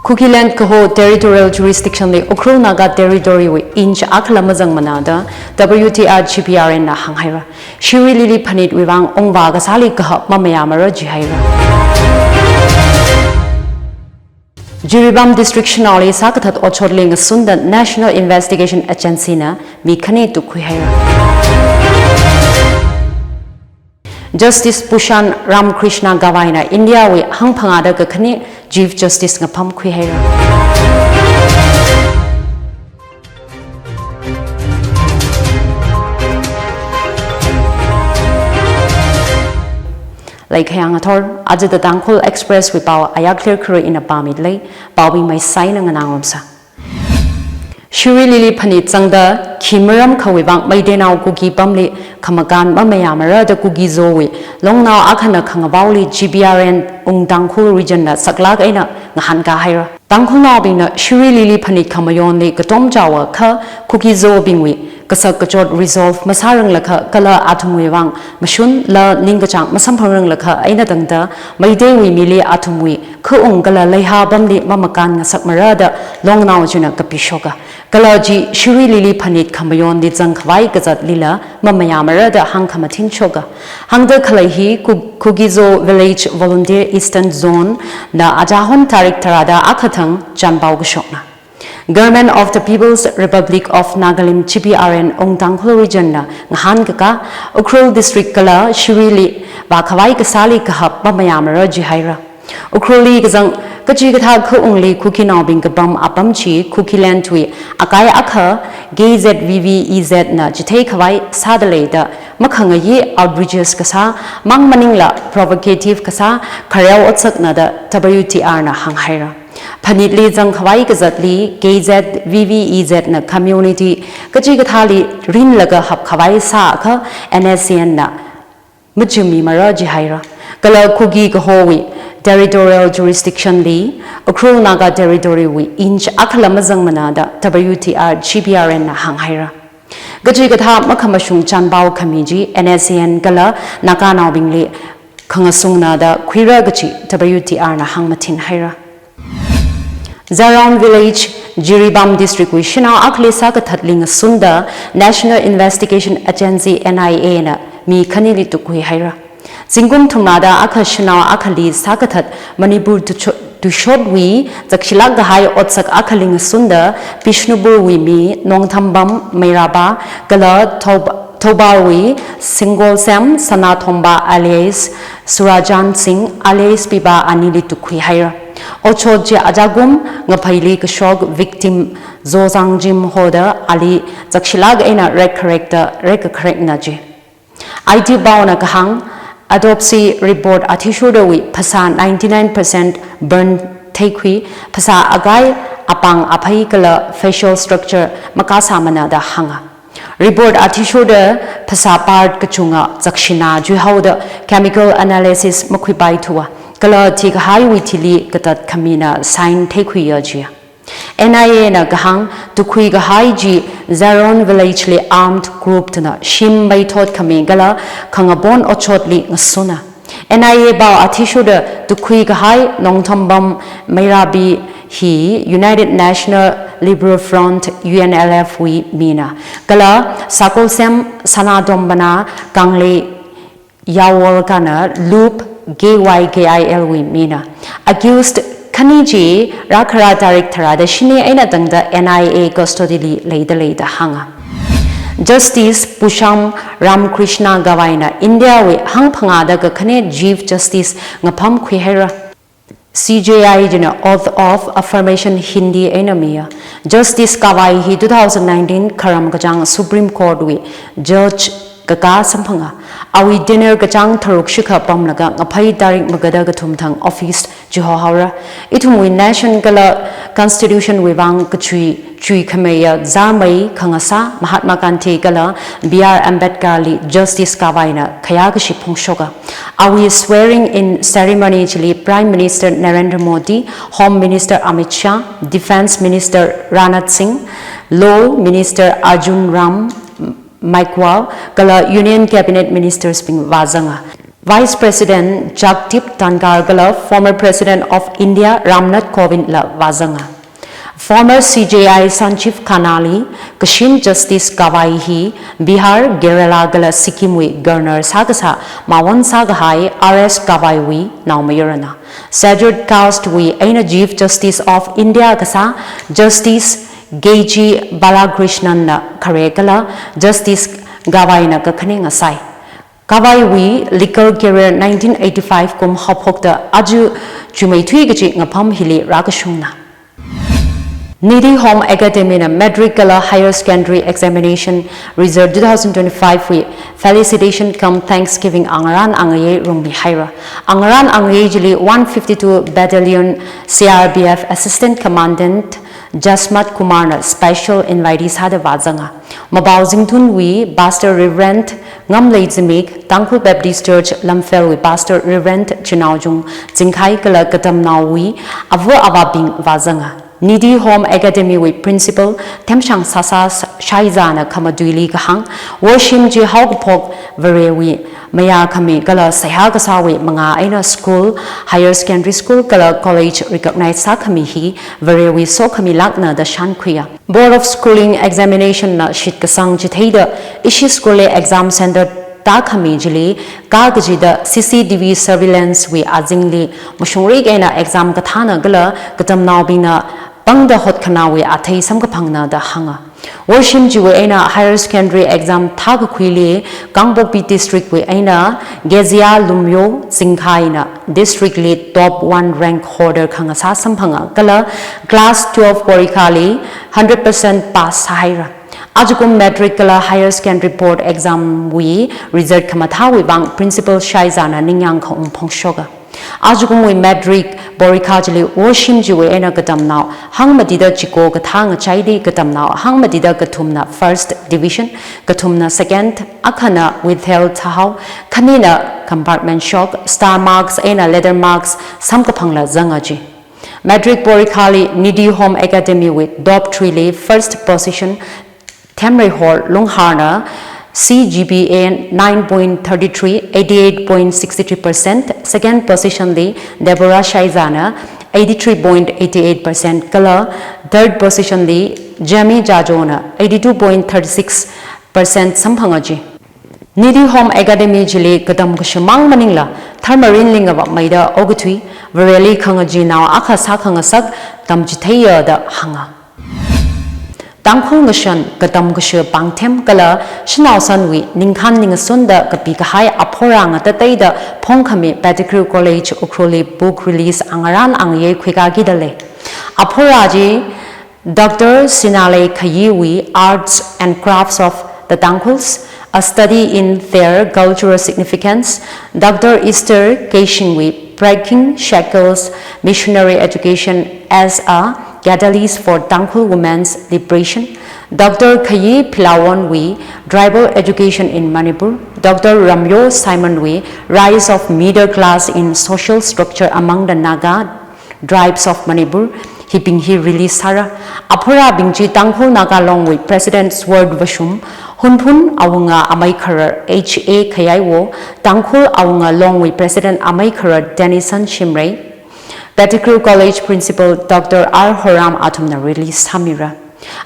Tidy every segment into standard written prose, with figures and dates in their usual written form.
Kukiland kaho territorial jurisdiction le Ukhrul Naga territory we inch aklamazang manada WTR GPRN na hanghaira Shiri lili panit wuivang ongwa ga sali kaha mamayamara jihaira Jiribam district shnali sakathat ochorling sundan National Investigation Agency na mikhane tu khuhaira Justice Pushan Ramkrishna Gawaina India we hangphangada ka khani Chief Justice ngapam khuhaira Like Hayang Athor, Ajit the Tangkhul Express with our Ayahclear Kharey in a Bamidley, Bobby my sign and announcements. Shiri Lili Panit Sangda, Kimuram Kawibang, my denau cookie bumly, Kamagan, Mamayamara, the cookie zoe, long now Akana Kangabali, GBRN, Tangkhul region, Salak eina, Nahanka Hira. Tangkhul now being a Shiri Lili Panit Kamayonli, Katom Jawa, Ka, cookie zo bingwi. Kasak kachot resolve masarang lakha kala atum wuivang mashun la ningachang masamparang lakha eina tangda maide wi mili atum wi khuung kala leiha bamli mamakan ngasak marada long naw juna kapishoga kala ji shiri lili phanit khamayon di jangkhwai kazat lila mamaya marada hangkhamathin choga hangda khalei hi kugizo village volunteer eastern zone na ajahon tarik tarada akhathang chanbau gshokna Government of the People's Republic of Nagalim GPRN Tangkhul region na ngahan kaka Ukhrul district kala Shirili mikhavai kasali kahap mamayamara jihaira Ukhruli kazang kachi katha khuungli kukinau bing kabam apamchi kukiland twi akaya akha GZVVEZ na jithei khawai sadalei da makhangayi outbreaches kasa mangmaningla provocative kasa Kharey otsak na da WTR na hanghaira Panitli jang khawai kazatli KZVVEZ na community kachi kathali rin laga hap khawai sa kha NSCN na mujumi mara jihaira kala kugi kahowi territorial jurisdiction li Ukhrul Naga territory wi inch akhalamazang manada WTR GPRN na hanghaira kachi katha makhamashung chanbao khamiji NSCN kala nakanau bingli khangasung na da khwira gachi WTR na hangmathin haira Zaround village, Jiribam district, we shina akle sakathatling sunda National Investigation Agency NIA na mi khanili tukui haira. Zingum thumnada akha shina akhali sakathat Manipur to short we zakshilak gahai otsak akhaling sunda Bishnupur we mi Nongthambam Mairaba Gala Tobarwi Singol Sam Sanathomba alias Surajan Singh alias Biba Anili tukui haira. Ochodje ajagum ngapaili kashog victim zozang jim hoda ali zakshilag eina correct na je IT bauna kahang autopsy report athishudawi phasa 99% burn theikhui phasa agai apang aphai kala facial structure makasa mana da hanga report athishuda phasa part kachunga zakshina ju hoda chemical analysis makhipai thuwa Kala tik hai witili katat kamina sign tekhuya jia. NIA na gahang tukhui gahai ji Zaron village li armed group tana shim bai thot kami gala khangabon ochot li ngasuna. NIA ba athishuda tukhui gahai Nongthambam Mairabi hi United National Liberal Front UNLF wi mina. Gala sakolsem sanadombana kangle yawol kana loop GYKIL we mina accused Kaniji Rakhara Tarik Tarada Shini Aina Dangda NIA custody leida hanga Justice Pusham Ramkrishna Gawaina India we hangphangada ga khane Chief Justice ngapam khwihera CJI jina oath of affirmation Hindi enamia Justice Kawai hi 2019 Karam Gajang Supreme Court we Judge Kaka Samphanga Awi dinner gachang tharuk shikha pamlaga ngaphai tarik magada gathumthang office jiho haura itumui nation kala constitution wuivang chui khameya zamai khangasa Mahatma Gandhi kala BR Ambedkar li Justice Kawaina kayakha phungshoga awi swearing in ceremony chili Prime Minister Narendra Modi Home Minister Amit Shah Defense Minister Rajnath Singh Law Minister Arjun Ram Maikwal kala Union Cabinet Ministers ping wazanga Vice President Jagdeep Dhankhar gala former President of India Ramnath Kovind la wazanga. Former CJI Sanchiv Khanali, Kashin Justice Kawai hi, Bihar Kerala gala Sikimwi Governor Sagasa, Mawan Sagahai, RS Kawai wi, Naumayurana. Sajud Caste wi, Eina Chief Justice of India Gasa, Justice Geji Balakrishnan na Kharey gala, Justice Kawai na Kakhaning Asai. Kawai wi, legal career 1985 kum hopokta aju Jumaitui gaji ngapam hili rashungda. Needy Home Academy na Matricular Higher Secondary Examination Result 2025 with felicitation come Thanksgiving Angaran Angaye Rumbi Haira. Angaran Angaye Jili 152 Battalion CRBF Assistant Commandant Jasmat Kumar Special Invitees Hada Wazanga. Mabauzingtun wi Pastor Reverend Ngamlei Zimik Tangkhul Baptist Church Lamfel wi Pastor Reverend Chinaujung Zinkai Kala Katamna wi Avu Avabing Wazanga. Needy Home Academy with Principal Temshang Sasas Shaizana Kamaduili Kahang Worshim Ji Haugpok Varewi Maya Kami Gala Sayagasawi Manga Aina School Higher Secondary School Gala College Recognized Sakamihi Varewi Sokami Lakna the Shankriya Board of Schooling Examination na Shitkasang Jitheda Ishi School Exam Center Takami Jili Kagajida CCTV surveillance we azingli Mushungri Gaina exam Katana Gala Katamnaubina Bangda hotnara we atay samkapangna da hanga. Worshim Jiwe Eina Higher Secondary Exam Tagakwili Gangbopi District we Eina Gezia Lumyo Zingkaina District Lead Top 1 rank holder Kangasa Sampanga Gala Class 12 Porikali 100% pass Haira. Ajukum Matricular Higher Secondary Board Exam we result Kamathawi Bang Principal Shaizana Ningyang Kong Pongshoga. Ajukum we Matric Borikajli Worshim Jiwe Ena Gatam now Hang Madida Chiko Gatang Chaidi Gatam now Hang Madida Gatumna 1st Division Gatumna 2nd Akana withheld Tahau Kanina Compartment Shock Star Marks Ena Letter Marks Samkapangla Zangaji. Matric Borikali Needy Home Academy with Dop Triley 1st position Temre Hall Lungharna CGPA 9.33 88.63%. Second position the Deborah Shaizana 83.88% Kala. Third position the Jamie Jajona 82.36% Samphangaji. Needy Home Academy Jili Katam Kushamang Maningla Tharmarin Lingava Maida Ogutui Vareli Kangaji now Akasa Kangasak Tamjitaya the Hanga. Tangkhul Ngashan Katam Kusha Pangtem Kala Shinausan wi Ningkan Ningasunda Kapikahai Aporanga Tateda Pongkami Pedigree College Ukroli book release Angaran Angye Kwikagi Dalei. Aporaji Dr. Sinale Kayiwi Arts and Crafts of the Tangkhuls, a study in their cultural significance. Dr. Easter Keishingwi Breaking Shackles Missionary Education as a catalyst for Tangkhul women's liberation. Dr. Khayi Pilawanwi, Tribal Education in Manipur. Dr. Ramyo Simonwi, Rise of Middle Class in Social Structure among the Naga Tribes of Manipur. Hipinghi release Sara. Apura Bingji Tangkhul Naga along with President Sword Vashum. Hunpun Awunga Amei H.A. Kayaiwo. Tangkhul Awunga along with President Amei Denison Shimrei. Pedigree College Principal Dr. R. Horam Atumna release Samira.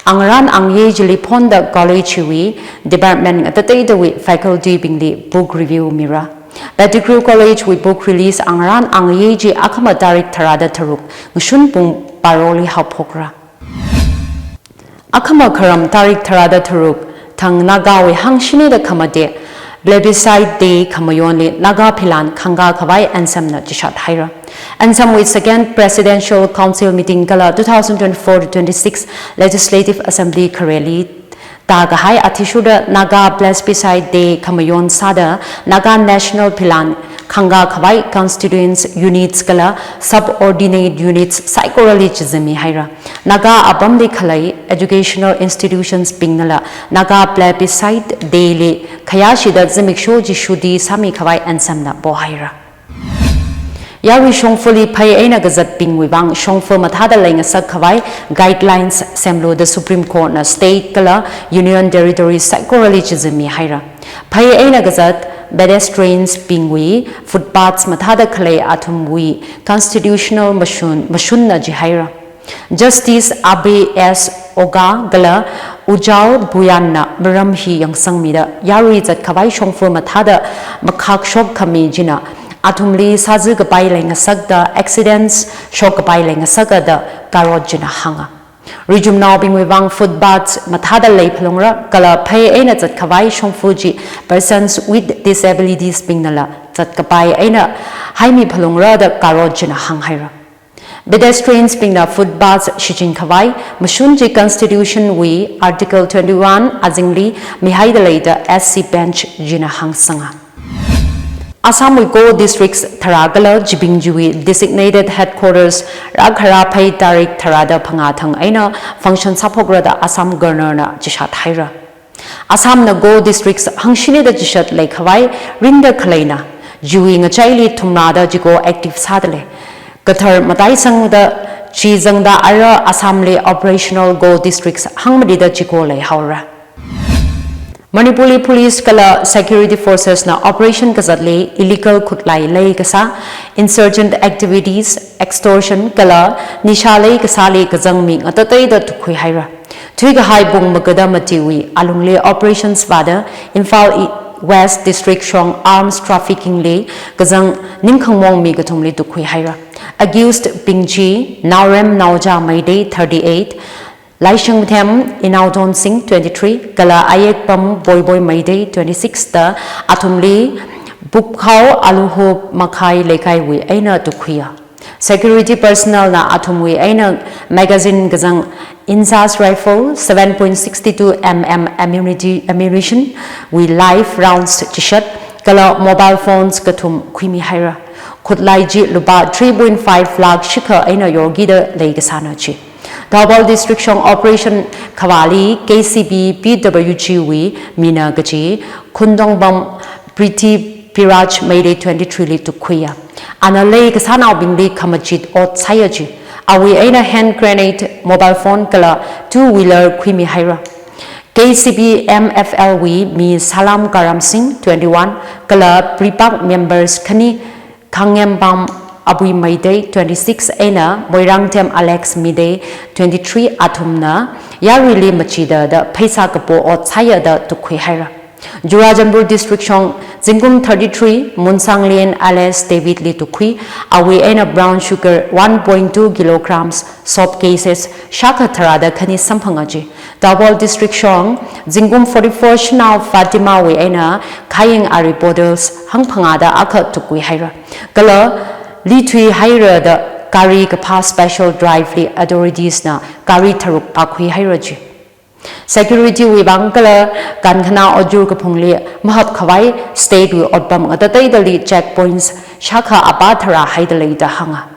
Angaran Angye Jili Ponda College wi Department at the data with faculty being the book review Mira. Pedigree College with book release Angaran Angye Ji Akama Tarik Tarada Taruk Ngushun Pung Paroli Hapokra. Akama Karam Tarik Tarada Taruk Tang Nagawi Hang Shini the Kamade Plebiscite Day Kamayonli Naga Pilan Kanga Kavai and Samna Jishat Haira. And some with second Presidential Council meeting Gala 2024-26 Legislative Assembly Kharey Tagahai Atishuda Naga Plebiscite Day Kamayon Sada Naga National Pilan Kanga Kavai Constituents Units Gala Subordinate Units Saikorali Chizami Haira Naga Abamdi Khalei Educational Institutions Bingnala Naga Plebiscite Daily Kayashida Zimiksho Jishudi Sami Kavai and Samna Bohaira. Yawi Shongfuli Pay Aina Gazat Ping Wuivang Shongful Matada Lang Sak Kavai Guidelines Semlo the Supreme Court na State Kala Union Territory Saikorali Chizami Haira. Pay Aina Gazat pedestrians pingwi footpaths mathada khalei atum wi constitutional mashun na jihaira Justice Abe S. Oga Gala Ujao Buyanna Maramhi Yang Sangmida Yari Zat Kawai Shongfu Matada Makak Shok Kami Jina Atumli Sazu Gabai Lenga Sagda Accidents Shok Gabai Lenga Sagada Garod Jina Hanga Rijum Now Bing Wuivang Footbaths Matada Lei Palongra Gala Pay Eina Zat Kawai Shongfuji Persons with Disabilities Bingnala Zat Gabai Eina Haimi Palongra da Garod Jina Hanghaira Pedestrians being the footbaths Shijin Kawai, Mashunji Constitution we Article 21 Azingli Mihaidalei the SC Bench Jina Hang Sanga. Assam Go District's Taragala Jibingjui designated headquarters Ragharapei Tarik Tarada Pangatang Aina function Sapogra Assam Governor Jishat Haira. Assam Go District's Hangshini the Jishat Lake Hawaii Rinda Kaleina, Juing a Chaili Tumnada Jigo active Sadale. Kathar Matai Sangda Chizangda Ara Assamli Operational Go Districts Hangmadida Chikole Haura Manipuri Police Kala Security Forces na Operation Kazatli Illegal Kutlai Lei Kasa Insurgent Activities Extortion Kala Nishale Kasali Kazangming Atatay da Tukui Haira Twiga Hai Bung Magada Matiwi Alungle Operations Vada Infal West District Shong Arms Trafficking Lei Kazang Ningkangmong Mi Gatumli Tukui Haira Accused Bingji, Naurem Nauja Mayday 38, Laishengtem Inaudon Singh 23, Gala Ayekpam Boy Mayday 26, the Atumli Bukhao Aluho Makai Lekai we Eina Dukuya. Security personnel na Atumwi Eina magazine Gazang Insas rifle 7.62 mm ammunition we live rounds Chishat, Gala mobile phones Gatum Kwimi Haira. Kutlai ji luba 3.5 lakh shika aina yorgida leigasana chi. Dabal District Shong Operation Kawali KCB PWG Mina Gaji Kundongbam Priti Piraj Mayday 23 li to Kuya. Ana leigasana bingli kamajit ot sayaji. Awi aina hand grenade mobile phone kala two-wheeler Kwimi Haira. KCB MFLW mi Salam Karam Singh 21 kala Pripak members Kani Kangembam Abui Mayday 26 Eina Moirangtem Alex Midday 23 Atumna Yarili Machida the Paisa Kapo or Tsaya the Tukui Haira. Jurajambur District Shong Zingum 33 Munsanglien Alice David Li Tukui Awi Eina brown sugar 1.2 kilograms soap cases Shaka Tarada Kani Sampangaji. Double District Shong Zingum 44 Shnau Fatima we Eina Kaying Ari Bottles Hangpangada Aka Tukui Haira. Gala Litui Haira the Kari Kapa Special Drive Li Authorities na Kari Taruk Pakui Hairaji. Security wuivang Kala Kankana Ojur Kapungli Mahab Kawai State with Odbam Atatay the lead checkpoints Shaka Abatara Haidalei the Hanga.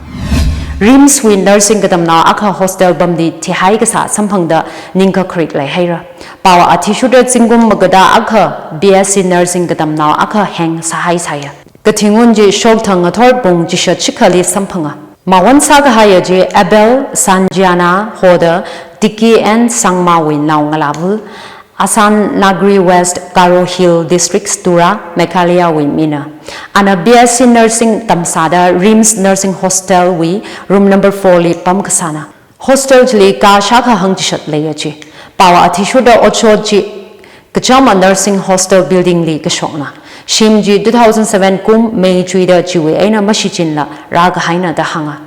Rims we nursing Katamna Aka Hostel Bamdi Tihai Kasa Sampangda Ninka Creek Lai Haira. Pawa Atishuda Zingum Magada Aka BSc Nursing Katamna Aka Hang Sahai Saya. Katingunji Shoktang Ator Bung Jisha Chikali Sampanga. Mawan Saga Hayaji Abel Sanjiana Hoda Diki and Sangma Win Now Ngalavu Asan Nagri West Garo Hill Districts Tura Mekalia Wimina and a BSc Nursing Tamsada Rims Nursing Hostel we room number 4 li Pamkasana Hostel li Ka Shaka Hangtishat Layaji Pawa Atishuda Ochoji Kachama Nursing Hostel Building li Kashona Shimji 2007 Kum May Juida Jiwe Aina Mashichinla Raga Haina Dahanga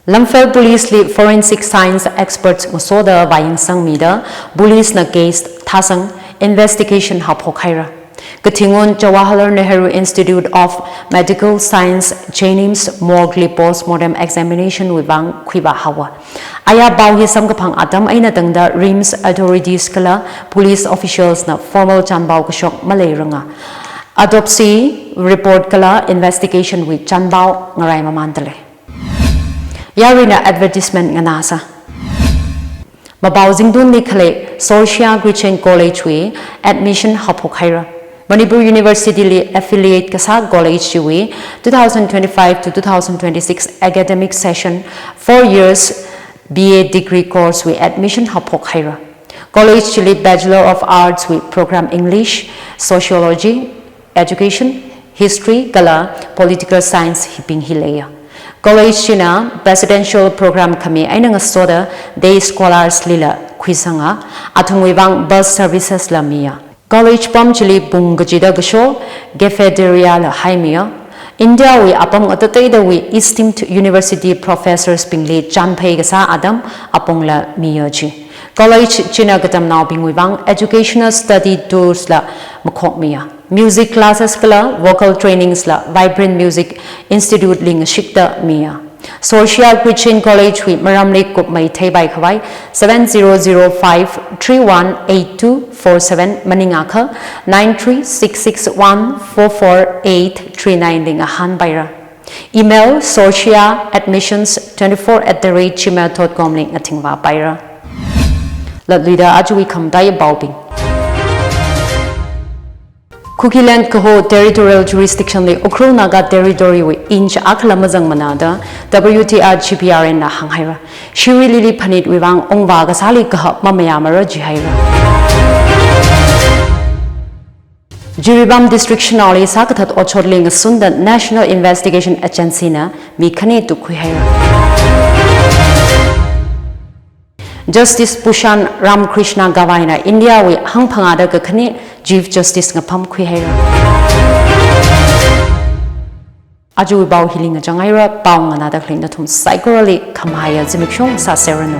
Lamphel Police Lead Forensic Science Experts Musoda Vayang Sangmida Police na case Tasang Investigation Hapokhaira Katingun Jawaharlal Nehru Institute of Medical Science Janims Morgli Postmortem Examination Wuivang Kwiba Hawa Aya Bauhi Samgapang Atam Aina Tangda Rims Authorities Kala Police Officials na Formal Janbao Kashok Maleilak Autopsy Report Kala Investigation with Janbao Ngarai Mamantale Yarina advertisement nga nasa. Mabaw Zingdun ni Khalei Social Christian College we admission hapokhaira. Manipur University li affiliate kasa college we 2025 to 2026 academic session 4 years BA degree course we admission hapokhaira. College li Bachelor of Arts with program English, Sociology, education, history, kala, political science hipping hileya. College china presidential program kami aina nga soda day scholars lila khuisanga athung wuivang bus services lamia. College pam chili bungajida gasho gefederia la haimia. India we apam atatai da we esteemed university professors pingli chanpai gasa adam apong la miyaji. College china gatam now bing wuivang educational study tours la makhok miya. Music classes kala, vocal trainings la, vibrant music institute ling shikta miya. Social Christian College with Maramlik Kup Mai Thai Bai Khawai 7005318247 Maningakha 93661443839 ling ahan baira. Email sociaadmissions24@gmail.com ling athingwa baira. Ladlida ajui khamdai baubing. Kukiland Kaho Territorial Jurisdiction le Okru Naga Territory we inch Aklamazang Manada WTR GPRN na Hanghaira. Shiri Lili Panit Wuivang Ongvaga Sali Kaha Mamayamara Jihaira. Jiribam District Shinali Sakatat Ochorling Sunda National Investigation Agency na Mikane to Kuhaira. Justice Pushan Ramkrishna Gavaina India we Hangpangada Gakane Chief Justice Ngapam Kuhaira. Aju Bau Hiling Jangaira Bau Another Clean Nathum saikorali Kamaya Zimikshong Sa Serano.